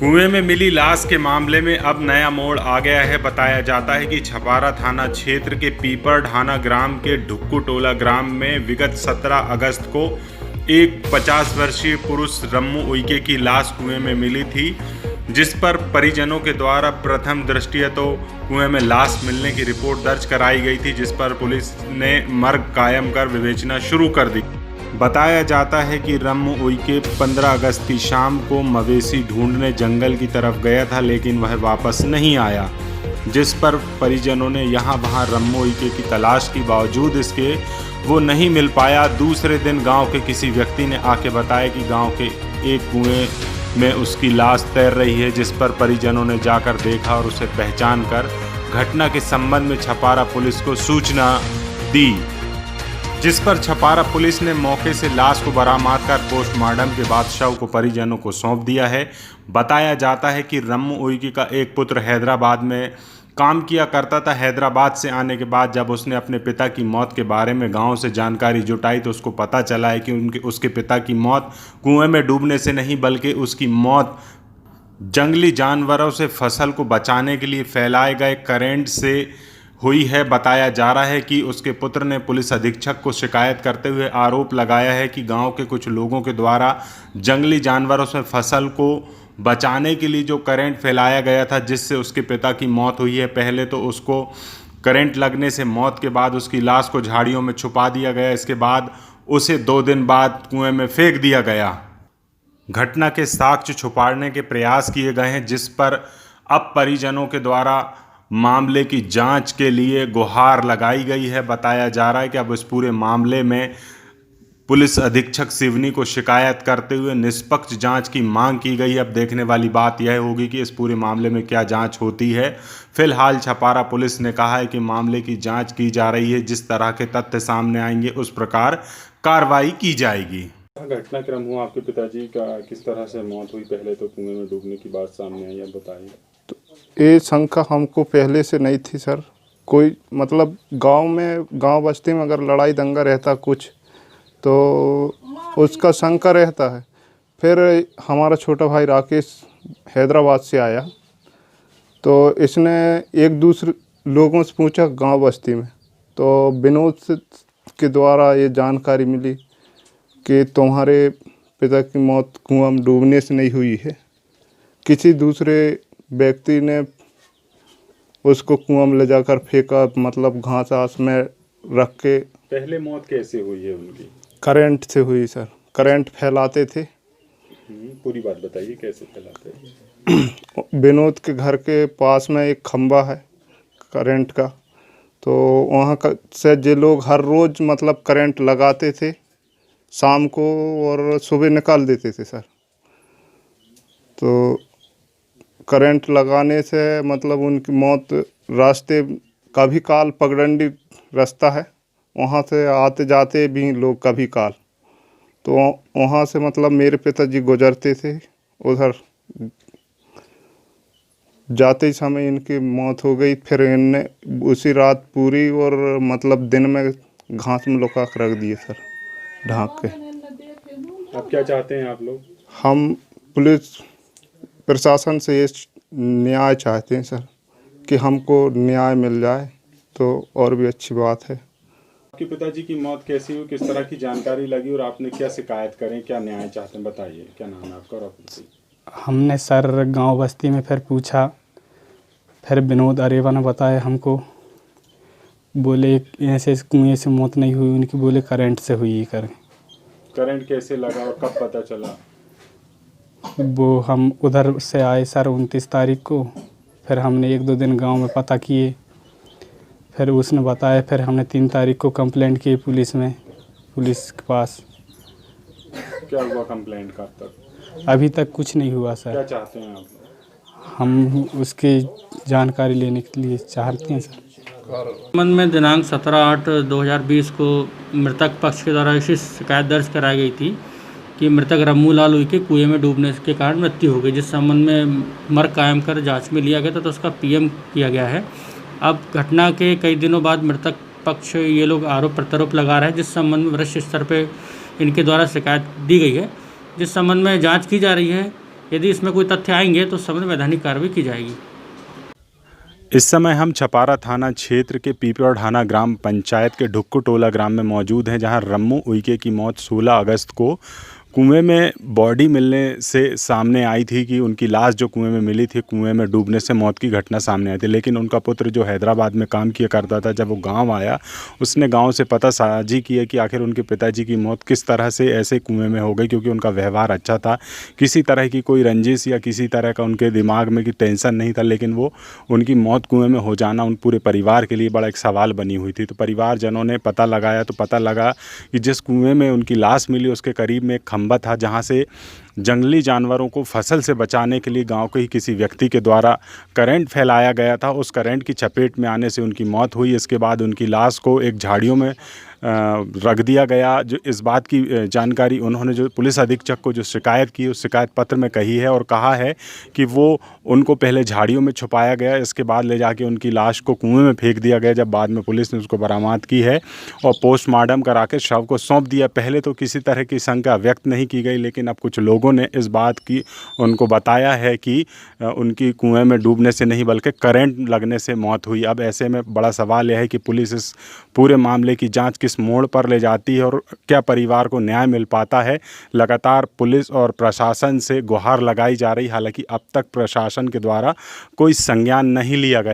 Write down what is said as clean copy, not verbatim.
कुएं में मिली लाश के मामले में अब नया मोड़ आ गया है। बताया जाता है कि छपारा थाना क्षेत्र के पीपर ढाना ग्राम के ढुक्कू टोला ग्राम में विगत 17 अगस्त को एक 50 वर्षीय पुरुष रम्मू उइके की लाश कुएं में मिली थी, जिस पर परिजनों के द्वारा प्रथम दृष्टया तो कुएं में लाश मिलने की रिपोर्ट दर्ज कराई गई थी, जिस पर पुलिस ने मर्ग कायम कर विवेचना शुरू कर दी। बताया जाता है कि रम्मू उइके 15 अगस्त की शाम को मवेशी ढूंढने जंगल की तरफ गया था, लेकिन वह वापस नहीं आया, जिस पर परिजनों ने यहाँ वहाँ रम्मू उइके की तलाश की बावजूद इसके वो नहीं मिल पाया। दूसरे दिन गांव के किसी व्यक्ति ने आके बताया कि गांव के एक कुएं में उसकी लाश तैर रही है, जिस पर परिजनों ने जाकर देखा और उसे पहचान कर घटना के संबंध में छपारा पुलिस को सूचना दी, जिस पर छपारा पुलिस ने मौके से लाश को बरामद कर पोस्टमार्टम के बाद शव को परिजनों को सौंप दिया है। बताया जाता है कि रम्मू उइके का एक पुत्र हैदराबाद में काम किया करता था। हैदराबाद से आने के बाद जब उसने अपने पिता की मौत के बारे में गांव से जानकारी जुटाई तो उसको पता चला है कि उसके पिता की मौत कुएं में डूबने से नहीं, बल्कि उसकी मौत जंगली जानवरों से फसल को बचाने के लिए फैलाए गए करंट से हुई है। बताया जा रहा है कि उसके पुत्र ने पुलिस अधीक्षक को शिकायत करते हुए आरोप लगाया है कि गांव के कुछ लोगों के द्वारा जंगली जानवरों से फसल को बचाने के लिए जो करंट फैलाया गया था, जिससे उसके पिता की मौत हुई है। पहले तो उसको करंट लगने से मौत के बाद उसकी लाश को झाड़ियों में छुपा दिया गया, इसके बाद उसे 2 दिन बाद कुएं में फेंक दिया गया। घटना के साक्ष्य छुपाने के प्रयास किए गए हैं, जिस पर अब परिजनों के द्वारा मामले की जांच के लिए गुहार लगाई गई है। बताया जा रहा है कि अब इस पूरे मामले में पुलिस अधीक्षक सिवनी को शिकायत करते हुए निष्पक्ष जांच की मांग की गई है। अब देखने वाली बात यह होगी कि इस पूरे मामले में क्या जांच होती है। फिलहाल छपारा पुलिस ने कहा है कि मामले की जांच की जा रही है, जिस तरह के तथ्य सामने आएंगे उस प्रकार कार्रवाई की जाएगी। घटनाक्रम हुआ, आपके पिताजी का किस तरह से मौत हुई, पहले तो कुएं में डूबने की बात सामने आई, अब बताइए। तो ये शंका हमको पहले से नहीं थी सर। कोई मतलब गांव बस्ती में अगर लड़ाई दंगा रहता कुछ तो उसका शंका रहता है। फिर हमारा छोटा भाई राकेश हैदराबाद से आया तो इसने एक दूसरे लोगों से पूछा गांव बस्ती में, तो विनोद के द्वारा ये जानकारी मिली कि तुम्हारे पिता की मौत कुआं में डूबने से नहीं हुई है, किसी दूसरे व्यक्ति ने उसको कुआं में ले जाकर फेंका, मतलब घास आस में रख के। पहले मौत कैसे हुई है उनकी? करंट से हुई सर, करंट फैलाते थे। पूरी बात बताइए, कैसे फैलाते हैं? विनोद के घर के पास में एक खंबा है करंट का, तो वहाँ का से जो लोग हर रोज़ मतलब करंट लगाते थे शाम को और सुबह निकाल देते थे सर। तो करंट लगाने से मतलब उनकी मौत रास्ते कभी काल पगडंडी रास्ता है, वहाँ से आते जाते भी लोग कभी काल, तो वहाँ से मतलब मेरे पिताजी गुजरते थे, उधर जाते ही समय इनकी मौत हो गई। फिर इनने उसी रात पूरी और मतलब दिन में घास में लुका कर रख दिए सर, ढाँक के। अब क्या चाहते हैं आप लोग? हम पुलिस प्रशासन से ये न्याय चाहते हैं सर कि हमको न्याय मिल जाए तो और भी अच्छी बात है। आपके पिताजी की मौत कैसी हुई, किस तरह की जानकारी लगी और आपने क्या शिकायत करें, क्या न्याय चाहते हैं, बताइए। क्या नाम है आपका और आपका? हमने सर गांव बस्ती में फिर पूछा, फिर विनोद अरेवा ने बताया हमको, बोले ऐसे कुएं से मौत नहीं हुई उनकी, बोले करंट से हुई। करंट कैसे लगा और कब पता चला? वो हम उधर से आए सर 29 तारीख को, फिर हमने 1-2 दिन गांव में पता किए, फिर उसने बताया, फिर हमने 3 तारीख को कंप्लेंट की पुलिस के पास। क्या हुआ कंप्लेंट का? तक अभी तक कुछ नहीं हुआ सर। क्या चाहते हैं आप? हम उसकी जानकारी लेने के लिए चाहते हैं सर। संबंध में दिनांक 17/8/2020 को मृतक पक्ष के द्वारा ऐसी शिकायत दर्ज कराई गई थी कि मृतक रम्मू लाल उइके कुएं में डूबने के कारण मृत्यु हो गई, जिस संबंध में मर्ग कायम कर जांच में लिया गया था, तो उसका पीएम किया गया है। अब घटना के कई दिनों बाद मृतक पक्ष ये लोग आरोप प्रत्यारोप लगा रहे हैं, जिस संबंध में वरिष्ठ स्तर पर इनके द्वारा शिकायत दी गई है, जिस संबंध में जाँच की जा रही है यदि इसमें कोई तथ्य आएंगे तो समय वैधानिक कार्रवाई की जाएगी। इस समय हम छपारा थाना क्षेत्र के पीपड़ ढाना ग्राम पंचायत के ढुक्कू टोला ग्राम में मौजूद हैं, जहां रम्मू उइके की मौत 16 अगस्त को कुएं में बॉडी मिलने से सामने आई थी कि उनकी लाश जो कुएं में मिली थी, कुएं में डूबने से मौत की घटना सामने आई थी। लेकिन उनका पुत्र जो हैदराबाद में काम किया करता था, जब वो गांव आया उसने गांव से पता साझी किया कि आखिर उनके पिताजी की मौत किस तरह से ऐसे कुएं में हो गई, क्योंकि उनका व्यवहार अच्छा था, किसी तरह की कोई रंजिश या किसी तरह का उनके दिमाग में की टेंशन नहीं था। लेकिन वो उनकी मौत कुएं में हो जाना उन पूरे परिवार के लिए बड़ा एक सवाल बनी हुई थी। तो परिवारजनों ने पता लगाया तो पता लगा कि जिस कुएं में उनकी लाश मिली उसके करीब में एक खंभा था, जहाँ से जंगली जानवरों को फसल से बचाने के लिए गांव के ही किसी व्यक्ति के द्वारा करंट फैलाया गया था। उस करंट की चपेट में आने से उनकी मौत हुई। इसके बाद उनकी लाश को एक झाड़ियों में रख दिया गया। जो इस बात की जानकारी उन्होंने जो पुलिस अधीक्षक को जो शिकायत की, उस शिकायत पत्र में कही है और कहा है कि वो उनको पहले झाड़ियों में छुपाया गया, इसके बाद ले जाके उनकी लाश को कुएं में फेंक दिया गया, जब बाद में पुलिस ने उसको बरामद की है और पोस्टमार्टम करा के शव को सौंप दिया। पहले तो किसी तरह की शंका व्यक्त नहीं की गई, लेकिन अब कुछ लोगों ने इस बात की उनको बताया है कि उनकी कुएं में डूबने से नहीं बल्कि करंट लगने से मौत हुई। अब ऐसे में बड़ा सवाल यह है कि पुलिस इस पूरे मामले की जांच किस मोड़ पर ले जाती है और क्या परिवार को न्याय मिल पाता है। लगातार पुलिस और प्रशासन से गुहार लगाई जा रही, हालांकि अब तक प्रशासन के द्वारा कोई संज्ञान नहीं लिया गया।